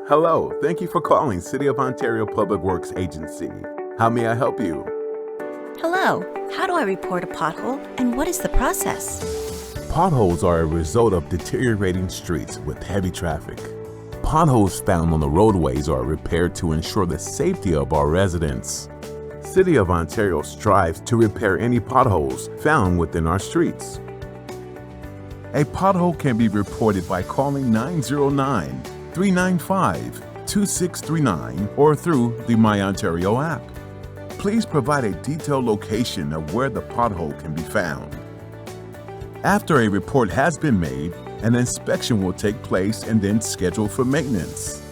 Hello, thank you for calling City of Ontario Public Works Agency. How may I help you? Hello, how do I report a pothole and what is the process? Potholes are a result of deteriorating streets with heavy traffic. Potholes found on the roadways are repaired to ensure the safety of our residents. City of Ontario strives to repair any potholes found within our streets. A pothole can be reported by calling 909-395-2639 or through the My Ontario app. Please provide a detailed location of where the pothole can be found. After a report has been made, an inspection will take place and then scheduled for maintenance.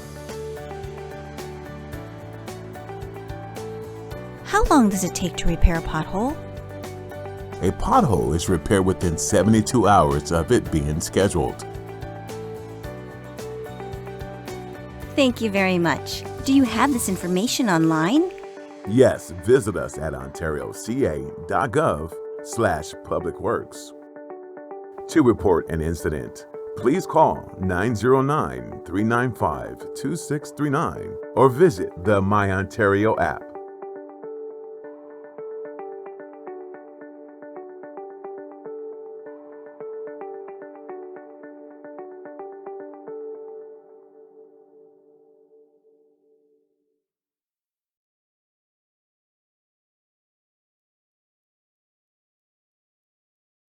How long does it take to repair a pothole? A pothole is repaired within 72 hours of it being scheduled. Thank you very much. Do you have this information online? Yes, visit us at ontarioca.gov/publicworks. To report an incident, please call 909-395-2639 or visit the My Ontario app.